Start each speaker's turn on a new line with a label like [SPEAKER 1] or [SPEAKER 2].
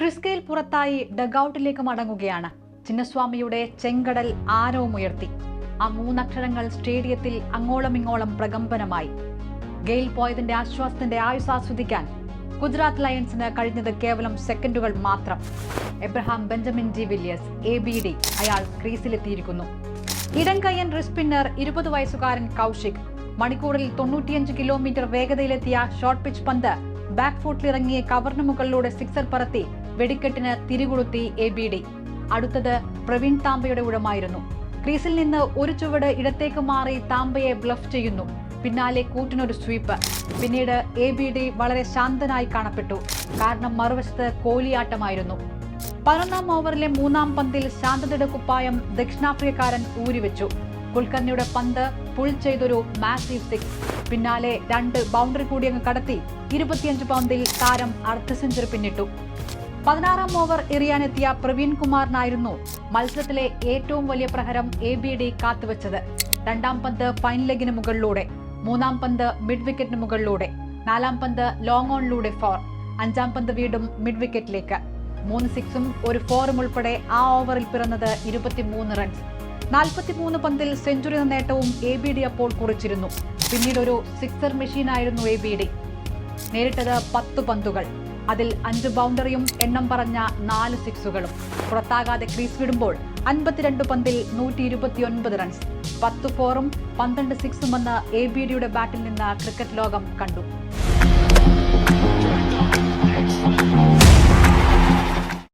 [SPEAKER 1] Chris Gayle പുറത്തായി ഡഗൌട്ടിലേക്ക് മടങ്ങുകയാണ്. ചിന്നസ്വാമിയുടെ ചെങ്കടൽ ആരവമുയർത്തി. ആ മൂന്നക്ഷരങ്ങൾ സ്റ്റേഡിയത്തിൽ അങ്ങോളമിങ്ങോളം പ്രകമ്പനമായി. ഗെയിൽ പോയതിന്റെ ആശ്വാസത്തിന്റെ ആയുസ് ആസ്വദിക്കാൻ ഗുജറാത്ത് ലയൺസിന് കഴിഞ്ഞത് കേവലം സെക്കൻഡുകൾ മാത്രം. Abraham Benjamin D Villiers ABD അയാൾ ക്രീസിലെത്തിയിരിക്കുന്നു. ഇടംകയ്യൻ റിസ്പിന്നർ 20 വയസ്സുകാരൻ കൗശിക് മണിക്കൂറിൽ 95 കിലോമീറ്റർ വേഗതയിലെത്തിയ ഷോർട്ട് പിച്ച് പന്ത് ബാക്ക് ഫുട്ടിലിറങ്ങിയ കവറിന് മുകളിലൂടെ സിക്സർ പറത്തി വെടിക്കെട്ടിന് തിരികൊളുത്തി ABD. അടുത്തത് പ്രവീൺ താംബയുടെ ഊഴമായിരുന്നു. ക്രീസിൽ നിന്ന് ഒരു ചുവട് ഇടത്തേക്ക് മാറി താംബയെ ബ്ലഫ് ചെയ്യുന്നു. പിന്നാലെ കൂട്ടിനൊരു സ്വീപ്പ്. പിന്നീട് ABD വളരെ ശാന്തനായി കാണപ്പെട്ടു. കാരണം മറുവശത്ത് കോലിയാട്ടമായിരുന്നു. 11ാം ഓവറിലെ 3ാം പന്തിൽ ശാന്തതയുടെ കുപ്പായം ദക്ഷിണാഫ്രിക്കക്കാരൻ ഊരിവെച്ചു. കുൽക്കർണിയുടെ പന്ത് പുൾ ചെയ്തൊരു മാസീവ് സിക്സ്. പിന്നാലെ 2 ബൗണ്ടറി കൂടി അങ്ങ് കടത്തി 25 പന്തിൽ താരം അർദ്ധ സെഞ്ചുറി പിന്നിട്ടു. 16ാം ഓവർ എറിയാനെത്തിയ പ്രവീൺ കുമാറിനായിരുന്നു മത്സരത്തിലെ ഏറ്റവും വലിയ പ്രഹരം ABD കാത്തുവച്ചത്. 2ാം പന്ത് ഫൈൻ ലെഗിന് മുകളിലൂടെ, 3ാം പന്ത് മിഡ് വിക്കറ്റിന് മുകളിലൂടെ, 4ാം പന്ത് ലോങ് ഓണിലൂടെ 4, 5ാം പന്ത് വീണ്ടും മിഡ് വിക്കറ്റിലേക്ക്. 3 സിക്സും ഒരു 4ഉം ഉൾപ്പെടെ ആ ഓവറിൽ പിറന്നത് 23 റൺസ്. 43 പന്തിൽ സെഞ്ചുറി എന്ന നേട്ടവും ABD അപ്പോൾ കുറിച്ചിരുന്നു. പിന്നീട് ഒരു സിക്സർ മെഷീനായിരുന്നു ABD. നേരിട്ടത് 10 പന്തുകൾ, അതിൽ 5 ബൗണ്ടറിയും എണ്ണം പറഞ്ഞ 4 സിക്സുകളും. പുറത്താകാതെ ക്രീസ് വിടുമ്പോൾ 52 പന്തിൽ 129 റൺസ്, 10 4ഉം 12 സിക്സും വന്ന് ABDയുടെ ബാറ്റിൽ നിന്ന് ക്രിക്കറ്റ് ലോകം കണ്ടു.